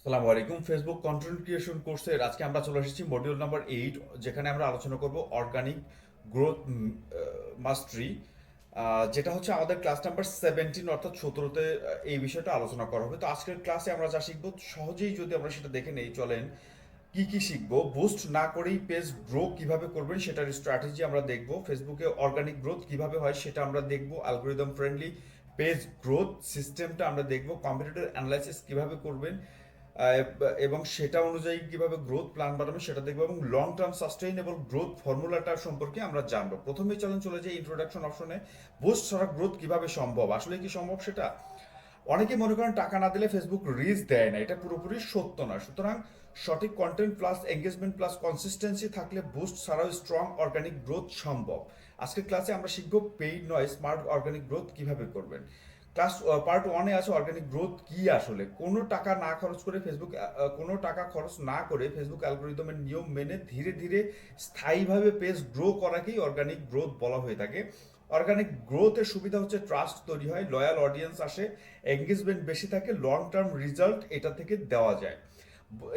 আসসালামু আলাইকুম। Facebook content creation কোর্সের আজকে আমরা চলে এসেছি মডিউল নাম্বার 8, যেখানে আমরা আলোচনা করব অর্গানিক গ্রোথ মাস্টারি, যেটা হচ্ছে আমাদের ক্লাস নাম্বার 17 অর্থাৎ 17তে এই বিষয়টা আলোচনা করা হবে। তো আজকের ক্লাসে আমরা যা শিখবো সহজেই যদি আমরা সেটা দেখে নেই, চলেন কি কি শিখবো। বুস্ট না করেই পেজ গ্রো কিভাবে করবেন সেটার স্ট্র্যাটেজি আমরা দেখব। ফেসবুকে অর্গানিক গ্রোথ কিভাবে হয় সেটা আমরা দেখব। অ্যালগোরিদম ফ্রেন্ডলি পেজ গ্রোথ সিস্টেমটা আমরা দেখব। কম্পিটিটর অ্যানালাইসিস কিভাবে করবেন এবং সেটা অনুযায়ী কিভাবে গ্রোথ প্ল্যান বানাবেন সেটা দেখবো, এবং লং টার্ম সাস্টেইনেবল গ্রোথ ফর্মুলাটা সম্পর্কে আমরা জানবো। প্রথমেই চলে যাই ইন্ট্রোডাকশন অপশনে। বুস্ট ছাড়া গ্রোথ কিভাবে সম্ভব, আসলে কি সম্ভব সেটা। অনেকে মনে করেন টাকা না দিলে ফেসবুক রিচ দেয় না, এটা পুরোপুরি সত্য না। সুতরাং সঠিক content plus engagement plus consistency থাকলে বুস্ট ছাড়াও স্ট্রং অর্গানিক গ্রোথ সম্ভব। আজকের ক্লাসে আমরা শিখবো পেইড নয় স্মার্ট অর্গানিক গ্রোথ কিভাবে করবেন। ক্লাস পার্ট ওয়ানে আছে অর্গানিক গ্রোথ কি আসলে। কোনো টাকা না খরচ করে ফেসবুক কোনো টাকা খরচ না করে ফেসবুক অ্যালগোরিদমের নিয়ম মেনে ধীরে ধীরে স্থায়ীভাবে পেজ গ্রো করাকেই অর্গানিক গ্রোথ বলা হয়ে থাকে। অর্গানিক গ্রোথের সুবিধা হচ্ছে ট্রাস্ট তৈরি হয়, লয়াল অডিয়েন্স আসে, এঙ্গেজমেন্ট বেশি থাকে, লং টার্ম রেজাল্ট এটা থেকে দেওয়া যায়।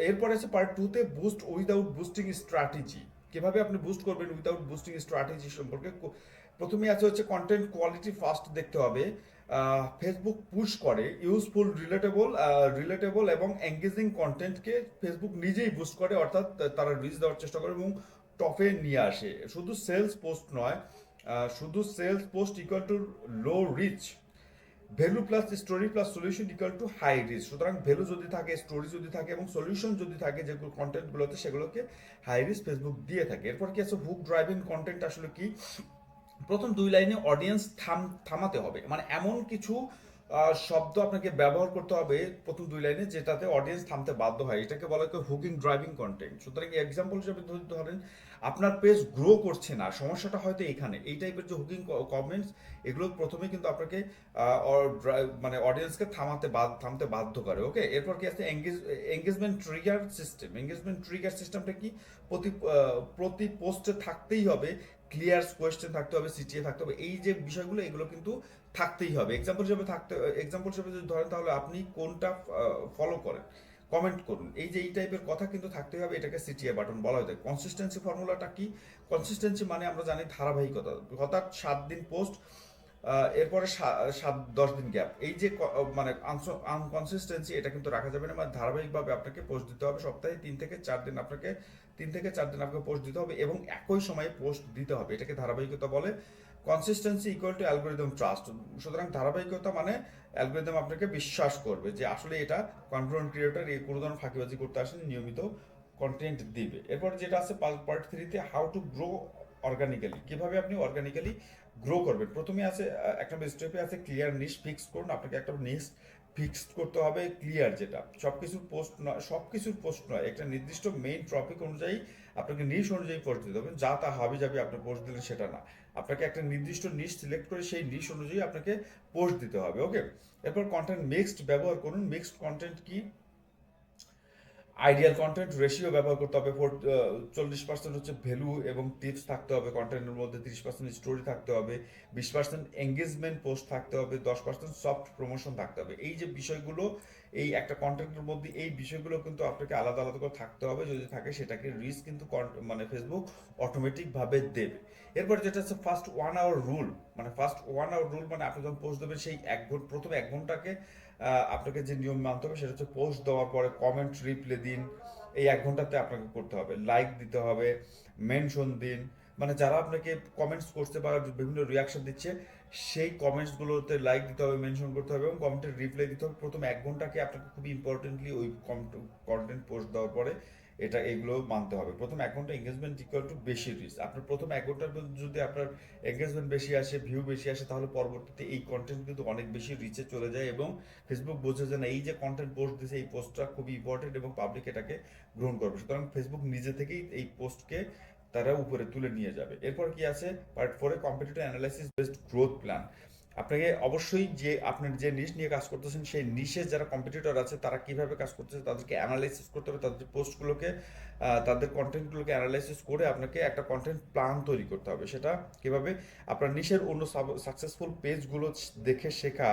এরপরে আছে পার্ট টুতে বুস্ট উইদাউট বুস্টিং স্ট্র্যাটেজি। কিভাবে আপনি বুস্ট করবেন উইদাউট বুস্টিং স্ট্র্যাটেজি সম্পর্কে। প্রথমে আছে হচ্ছে কন্টেন্ট কোয়ালিটি ফার্স্ট দেখতে হবে। ফেসবুক পুশ করে ইউজফুল, রিলেটেবল এবং এঙ্গেজিং কন্টেন্টকে ফেসবুক নিজেই বুস্ট করে, অর্থাৎ তারা রিচ দেওয়ার চেষ্টা করে এবং টপে নিয়ে আসে। শুধু সেলস পোস্ট নয়, শুধু sales post equal to low reach, value plus story plus solution equal to high reach. সুতরাং ভ্যালু যদি থাকে, স্টোরি যদি থাকে এবং সলিউশন যদি থাকে যেগুলো কন্টেন্টগুলোতে, সেগুলোকে হাই রিচ ফেসবুক দিয়ে থাকে। এরপর কি আছে হুক ড্রাইভিং কন্টেন্ট আসলে কি। প্রথম দুই লাইনে অডিয়েন্স থামাতে হবে, মানে এমন কিছু শব্দ আপনাকে ব্যবহার করতে হবে প্রথম দুই লাইনে যেটাতে অডিয়েন্স থামতে বাধ্য হয়, এটাকে বলা হয় হুকিং ড্রাইভিং কন্টেন্ট। সুতরাং এক্সাম্পল হিসেবে ধরেন আপনার পেজ গ্রো করছে না, সমস্যাটা হয়তো এখানে, এই টাইপের যে হুকিং কমেন্টস, এগুলো প্রথমে কিন্তু আপনাকে মানে অডিয়েন্সকে থামতে বাধ্য করে। ওকে, এরপর কি আছে engagement trigger system. Engagement trigger সিস্টেমটা কি, প্রতি পোস্টে থাকতেই হবে ক্লিয়ার কোয়েশ্চেন থাকতে হবে, সিটিএ থাকতে হবে, এই যে বিষয়গুলো এগুলো কিন্তু থাকতেই হবে। এক্সাম্পল হিসেবে যদি ধরেন তাহলে আপনি কোনটা ফলো করেন, কমেন্ট করুন, এই যে এই টাইপের কথা কিন্তু থাকতেই হবে, এটাকে সিটিএ বাটন বলা হয়ে থাকে। কনসিস্টেন্সি ফর্মুলাটা কি। কনসিস্টেন্সি মানে আমরা জানি ধারাবাহিকতা, অর্থাৎ 7 দিন পোস্ট, এরপরে 7-10 দিন গ্যাপ, এই যে মানে আনকনসিস্টেন্সি এটা কিন্তু রাখা যাবে না। মানে ধারাবাহিকভাবে আপনাকে পোস্ট দিতে হবে, সপ্তাহে 3 থেকে 4 দিন আপনাকে পোস্ট দিতে হবে এবং একই সময়ে পোস্ট দিতে হবে, এটাকে ধারাবাহিকতা বলে। Consistency equal to algorithm trust. সুতরাং ধারাবাহিকতা মানে অ্যালগোরিদম আপনাকে বিশ্বাস করবে যে আসলে এটা কন্টেন্ট ক্রিয়েটর এই কোনো ধরনের ফাঁকিবাজি করতে আসেনি, নিয়মিত কন্টেন্ট দিবে। এরপর যেটা আছে পার্ট 3তে হাউ টু গ্রো অর্গানিক্যালি, কিভাবে আপনি অর্গানিক্যালি গ্রো করবেন। প্রথমে আছে এক নম্বর স্টেপে আছে ক্লিয়ার নিশ ফিক্স করুন। আপনাকে একটা নিশ ফিক্সড করতে হবে, ক্লিয়ার, যেটা সব কিছুর পোস্ট নয়, একটা নির্দিষ্ট মেইন টপিক অনুযায়ী আপনাকে নিশ অনুযায়ী পোস্ট দিতে হবে। যা তা হাবি যাবি আপনি পোস্ট দিলেন সেটা না, আপনাকে একটা নির্দিষ্ট নিশ সিলেক্ট করে সেই নিশ অনুযায়ী আপনাকে পোস্ট দিতে হবে। ওকে, এরপর কন্টেন্ট মিক্সড ব্যবহার করুন। মিক্সড কন্টেন্ট কি, আইডিয়াল কন্টেন্ট রেশিও ব্যবহার করতে হবে। 40% হচ্ছে ভ্যালু এবং টিপস থাকতে হবে কন্টেন্টের মধ্যে, 30% স্টোরি থাকতে হবে, 20% এঙ্গেজমেন্ট পোস্ট থাকতে হবে, 10% সফট প্রমোশন থাকতে হবে। এই যে বিষয়গুলো এই একটা কন্টেন্টের মধ্যে, এই বিষয়গুলো কিন্তু আপনাকে আলাদা আলাদা করে থাকতে হবে। যদি থাকে সেটাকে রিচ কিন্তু মানে ফেসবুক অটোমেটিকভাবে দেবে। এরপর যেটা হচ্ছে ফার্স্ট 1 আওয়ার রুল। মানে ফার্স্ট 1 আওয়ার রুল মানে আপনি যখন পোস্ট দেবেন সেই প্রথম 1 ঘন্টাকে আপনাকে যে নিয়ম মানতে হবে সেটা হচ্ছে পোস্ট দেওয়ার পরে কমেন্ট রিপ্লে দিন। এই 1 ঘন্টাতে আপনাকে করতে হবে, লাইক দিতে হবে, মেনশন দিন, মানে যারা আপনাকে কমেন্টস করছে বা বিভিন্ন রিয়াকশন দিচ্ছে সেই কমেন্টসগুলোতে লাইক দিতে হবে, মেনশন করতে হবে এবং কমেন্টের রিপ্লাই দিতে হবে। প্রথম 1 ঘন্টাকে আপনাকে খুবই ইম্পর্টেন্টলি ওই কন্টেন্ট পোস্ট দেওয়ার পরে এগুলো মানতে হবে। প্রথম 1 ঘন্টা এঙ্গেজমেন্ট ইকুয়াল টু বেশি রিচ। আপনার প্রথম 1 ঘন্টার মধ্যে যদি আপনার এঙ্গেজমেন্ট বেশি আসে, ভিউ বেশি আসে, তাহলে পরবর্তীতে এই কন্টেন্ট কিন্তু অনেক বেশি রিচে চলে যায় এবং ফেসবুক বোঝে যে না, এই যে কন্টেন্ট পোস্ট দিয়েছে এই পোস্টটা খুবই ইম্পর্টেন্ট এবং পাবলিক এটাকে গ্রহণ করবে। সুতরাং ফেসবুক নিজে থেকেই এই পোস্টকে তারা উপরে তুলে নিয়ে যাবে। এরপর কি আছে পার্ট 4-এ competitor analysis based growth plan. আপনাকে অবশ্যই যে আপনার যে নিশ নিয়ে কাজ করতেছেন সেই নিশে যারা কম্পিটিটর আছে তারা কিভাবে কাজ করতেছে তাদেরকে অ্যানালাইসিস করতে হবে, তাদের পোস্টগুলোকে তাদের কন্টেন্টগুলোকে অ্যানালাইসিস করে আপনাকে একটা কন্টেন্ট প্ল্যান তৈরি করতে হবে। সেটা কিভাবে, আপনার নিশের অন্য সাকসেসফুল পেজগুলো দেখে শেখা,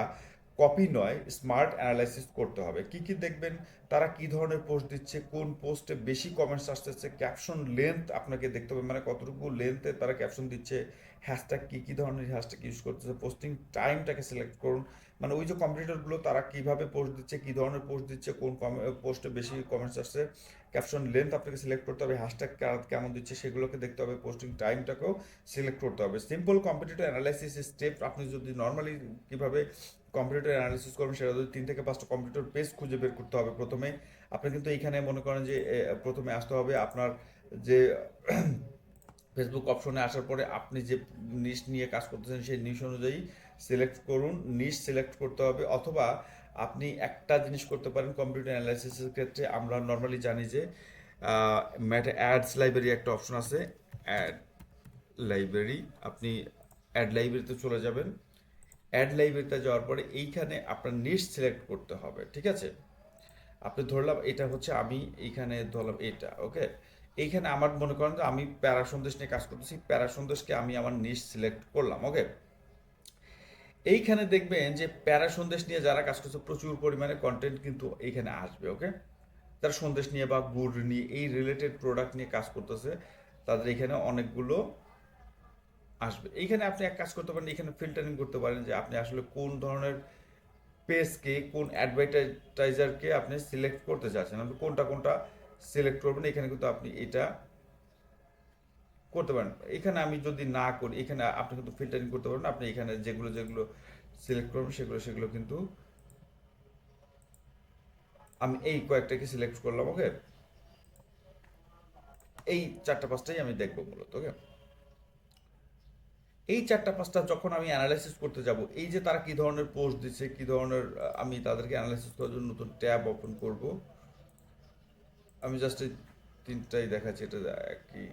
কপি নয়, স্মার্ট অ্যানালাইসিস করতে হবে। কি কি দেখবেন, তারা কি ধরনের পোস্ট দিচ্ছে, কোন পোস্টে বেশি কমেন্টস আসতেছে, ক্যাপশন লেন্থ আপনাকে দেখতে হবে, মানে কতটুকু লেন্থে তারা ক্যাপশন দিচ্ছে, হ্যাশট্যাগ কি ধরনের হ্যাশট্যাগ ইউজ করতেছে, পোস্টিং টাইমটাকে সিলেক্ট করুন। মানে ওই যে কম্পিটিটরগুলো তারা কিভাবে পোস্ট দিচ্ছে, কি ধরনের পোস্ট দিচ্ছে, কোন পোস্টে বেশি কমেন্টস আসছে, ক্যাপশন লেন্থ আপনাকে সিলেক্ট করতে হবে, হ্যাশট্যাগ কেমন দিচ্ছে সেগুলোকে দেখতে হবে, পোস্টিং টাইমটাকেও সিলেক্ট করতে হবে। সিম্পল কম্পিটিটর অ্যানালাইসিস স্টেপ, আপনি যদি নর্মালি কীভাবে কম্পিউটার অ্যানালিসিস করবেন সেটা যদি 3 থেকে 5টা কম্পিউটার পেজ খুঁজে বের করতে হবে প্রথমে। আপনি কিন্তু এইখানে মনে করেন যে প্রথমে আসতে হবে আপনার যে ফেসবুক অপশনে আসার পরে আপনি যে নিশ নিয়ে কাজ করতেছেন সেই নিশ অনুযায়ী সিলেক্ট করুন, নিশ সিলেক্ট করতে হবে। অথবা আপনি একটা জিনিস করতে পারেন কম্পিউটার অ্যানালাইসিসের ক্ষেত্রে, আমরা নর্মালি জানি যে ম্যাটে অ্যাডস লাইব্রেরি একটা অপশন আছে, অ্যাড লাইব্রেরি। আপনি অ্যাড লাইব্রেরিতে চলে যাবেন, অ্যাড লাইব্রেরিতে যাওয়ার পরে এইখানে আপনার নিশ সিলেক্ট করতে হবে, ঠিক আছে। আপনি ধরলাম এটা হচ্ছে, আমি এইখানে ধরলাম এটা, ওকে। এইখানে আমার মনে করেন যে আমি প্যারা সন্দেশ নিয়ে কাজ করতেছি, প্যারা সন্দেশকে আমি আমার নিশ সিলেক্ট করলাম, ওকে। এইখানে দেখবেন যে প্যারা সন্দেশ নিয়ে যারা কাজ করছে প্রচুর পরিমাণে কন্টেন্ট কিন্তু এইখানে আসবে, ওকে। তারা সন্দেশ নিয়ে বা গুড় নিয়ে এই রিলেটেড প্রোডাক্ট নিয়ে কাজ করতেছে, তাদের এখানে অনেকগুলো আসবে। এইখানে আপনি এক কাজ করতে পারেন, এখানে ফিল্টারিং করতে পারেন যে আপনি আসলে কোন ধরনের পেজকে, কোন অ্যাডভার্টাইজারকে আপনি সিলেক্ট করতে চাচ্ছেন, আপনি কোনটা কোনটা সিলেক্ট করবেন। এখানে কিন্তু আপনি এটা করতে পারেন। এখানে আমি যদি না করি, এখানে আপনি কিন্তু ফিল্টারিং করতে পারেন, আপনি এখানে যেগুলো যেগুলো সিলেক্ট করবেন সেগুলো কিন্তু আমি এই কয়েকটাকে সিলেক্ট করলাম, ওকে। এই 4টা 5টাই আমি দেখবো মূলত, ওকে। এই 4টা 5টা যখন আমি অ্যানালাইসিস করতে যাব, এই যে তারা কি ধরনের পোস্ট দিচ্ছে, কি ধরনের, আমি তাদেরকে অ্যানালাইসিস করার জন্য নতুন ট্যাব ওপেন করব। আমি জাস্ট এই 3টাই দেখাচ্ছি, এটা একই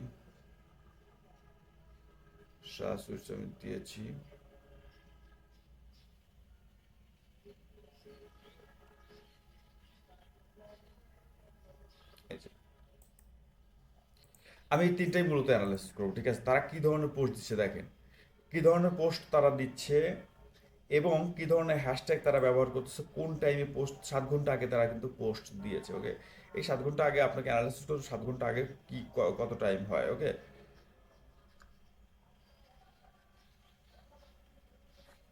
সুইচ আমি দিয়েছি। আমি এই 3টাই মূলত অ্যানালাইসিস করবো, ঠিক আছে। তারা কি ধরনের পোস্ট দিচ্ছে দেখেন, কি ধরনের পোস্ট তারা দিচ্ছে এবং কি ধরনের হ্যাশট্যাগ তারা ব্যবহার করতেছে, কোন টাইমে পোস্ট, 7 ঘন্টা আগে তারা কিন্তু পোস্ট দিয়েছে, ওকে। এই 7 ঘন্টা আগে আপনাকে অ্যানালাইসিস করতে, 7 ঘন্টা আগে কি কত টাইম হয়, ওকে।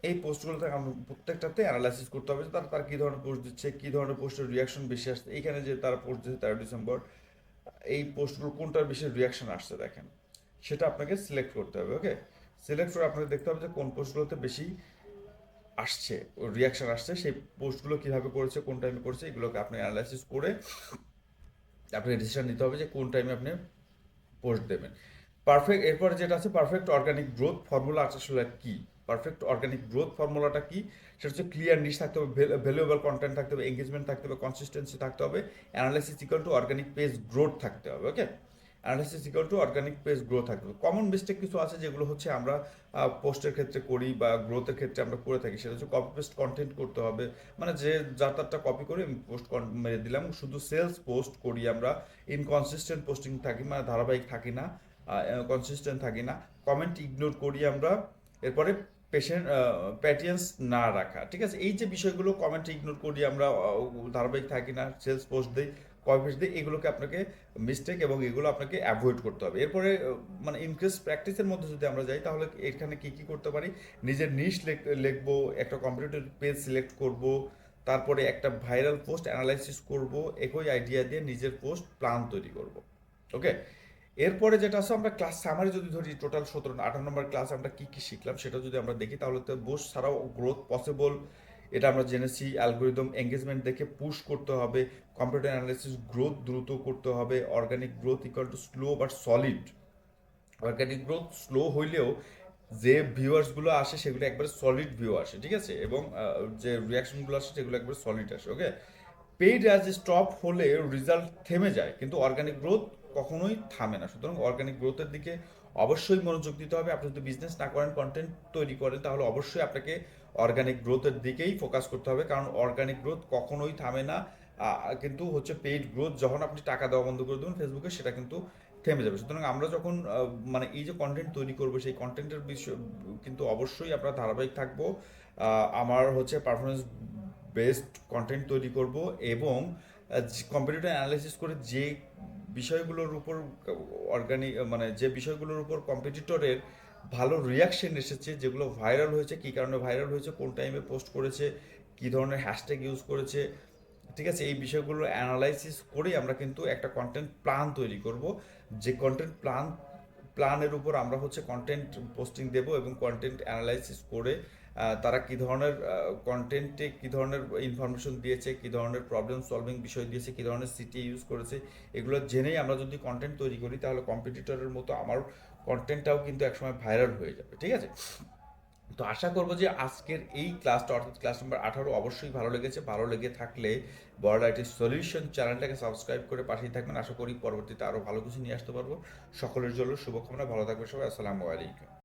এই পোস্টগুলো থেকে আমরা প্রত্যেকটাতে অ্যানালাইসিস করতে হবে যে তারা তার কী ধরনের পোস্ট দিচ্ছে, কী ধরনের পোস্টের রিয়াকশন বেশি আসছে। এইখানে যে তারা পোস্ট দিচ্ছে 13 ডিসেম্বর, এই পোস্টগুলো কোনটার বেশি রিয়াকশন আসছে দেখেন, সেটা আপনাকে সিলেক্ট করতে হবে, ওকে। সিলেক্ট করে আপনাকে দেখতে হবে যে কোন পোস্টগুলোতে বেশি আসছে, রিয়াকশন আসছে, সেই পোস্টগুলো কীভাবে করেছে, কোন টাইমে করেছে, এগুলোকে আপনি অ্যানালাইসিস করে আপনাকে ডিসিশন নিতে হবে যে কোন টাইমে আপনি পোস্ট দেবেন। পারফেক্ট, এরপরে যেটা আছে পারফেক্ট অর্গানিক গ্রোথ ফর্মুলা আসলে কি, পারফেক্ট অর্গানিক গ্রোথ ফর্মুলাটা কি, সেটা হচ্ছে ক্লিয়ার নিশ থাকতে হবে, ভ্যালুয়েবল কন্টেন্ট থাকতে হবে, এঙ্গেজমেন্ট থাকতে হবে, কনসিস্টেন্সি থাকতে হবে, analysis equal to organic page growth থাকতে হবে, okay. Analysis equal to organic page growth থাকতে হবে। কমন মিস্টেক কিছু আছে যেগুলো হচ্ছে আমরা পোস্টের ক্ষেত্রে করি বা গ্রোথের ক্ষেত্রে আমরা করে থাকি, সেটা হচ্ছে কপি পেস্ট কন্টেন্ট করতে হবে, মানে যে যার তারটা কপি করে আমি পোস্ট মেরে দিলাম, শুধু সেলস পোস্ট করি আমরা, ইনকনসিস্টেন্ট পোস্টিং থাকি, মানে ধারাবাহিক থাকি না, কনসিস্টেন্ট থাকি না, কমেন্ট ইগনোর করি আমরা, এরপরে প্যাটিয়েন্স না রাখা, ঠিক আছে। এই যে বিষয়গুলো, কমেন্ট ইগনোর করি আমরা, ধারাবাহিক থাকি না, সেলস পোস্ট দিই, কপি পেস্ট দিই, এগুলোকে আপনাকে মিস্টেক এবং এগুলো আপনাকে অ্যাভয়েড করতে হবে। এরপরে মানে ইনক্রিজ প্র্যাকটিসের মধ্যে যদি আমরা যাই তাহলে এখানে কি কি করতে পারি, নিজের নিশ লিখবো, একটা কম্পিউটার পেজ সিলেক্ট করব, তারপরে একটা ভাইরাল পোস্ট অ্যানালাইসিস করব, একই আইডিয়া দিয়ে নিজের পোস্ট প্ল্যান তৈরি করব, ওকে। এরপরে যেটা আছে, আমরা ক্লাস সামারি যদি ধরি, টোটাল 17-18 নম্বর ক্লাস আমরা কি কি শিখলাম সেটা যদি আমরা দেখি, তাহলে তো বোস ছাড়াও গ্রোথ পসিবল, এটা আমরা জেনেছি। অ্যালগোরিদম এঙ্গেজমেন্ট দেখে পুশ করতে হবে, কম্পিউটার অ্যানালাইসিস গ্রোথ দ্রুত করতে হবে, organic growth equal to slow but solid. Organic growth slow হইলেও যে ভিউয়ার্সগুলো আসে সেগুলো একবারে সলিড ভিউ আসে, ঠিক আছে, এবং যে রিয়াকশনগুলো আসে সেগুলো একবারে সলিড আসে, ওকে। পেইড অ্যাজ স্টপ হলে রেজাল্ট থেমে যায়, কিন্তু অর্গানিক গ্রোথ কখনোই থামে না। সুতরাং অর্গানিক গ্রোথের দিকে অবশ্যই মনোযোগ দিতে হবে। আপনি যদি বিজনেস না করেন, কন্টেন্ট তৈরি করেন, তাহলে অবশ্যই আপনাকে অর্গানিক গ্রোথের দিকেই ফোকাস করতে হবে, কারণ অর্গানিক গ্রোথ কখনোই থামে না। কিন্তু হচ্ছে পেইড গ্রোথ, যখন আপনি টাকা দেওয়া বন্ধ করে দেবেন ফেসবুকে, সেটা কিন্তু থেমে যাবে। সুতরাং আমরা যখন মানে এই যে কন্টেন্ট তৈরি করবো, সেই কন্টেন্টের বিষয় কিন্তু অবশ্যই আমরা ধারাবাহিক থাকবো, আমার হচ্ছে পারফরমেন্স বেসড কন্টেন্ট তৈরি করব এবং কম্পিটিটর অ্যানালাইসিস করে যে বিষয়গুলোর উপর মানে যে বিষয়গুলোর উপর কম্পিটিটরের ভালো রিয়াকশন এসেছে, যেগুলো ভাইরাল হয়েছে, কী কারণে ভাইরাল হয়েছে, কোন টাইমে পোস্ট করেছে, কী ধরনের হ্যাশট্যাগ ইউজ করেছে, ঠিক আছে, এই বিষয়গুলো অ্যানালাইসিস করেই আমরা কিন্তু একটা কন্টেন্ট প্ল্যান তৈরি করব। যে কন্টেন্ট প্ল্যানের উপর আমরা হচ্ছে কন্টেন্ট পোস্টিং দেব এবং কন্টেন্ট অ্যানালাইসিস করে তারা কী ধরনের কন্টেন্টে কী ধরনের ইনফরমেশন দিয়েছে, কী ধরনের প্রবলেম সলভিং বিষয় দিয়েছে, কী ধরনের সিটি ইউজ করেছে, এগুলো জেনেই আমরা যদি কন্টেন্ট তৈরি করি তাহলে কম্পিটিটরের মতো আমার কন্টেন্টটাও কিন্তু একসময় ভাইরাল হয়ে যাবে, ঠিক আছে। তো আশা করবো যে আজকের এই ক্লাসটা অর্থাৎ ক্লাস নাম্বার 18 অবশ্যই ভালো লেগেছে। ভালো লেগে থাকলে বড় আইটি সলিউশন চ্যানেলটাকে সাবস্ক্রাইব করে পাশেই থাকবেন। আশা করি পরবর্তীতে আরও ভালো কিছু নিয়ে আসতে পারবো। সকলের জন্য শুভকামনা, ভালো থাকবে সবাই, আসসালামু আলাইকুম।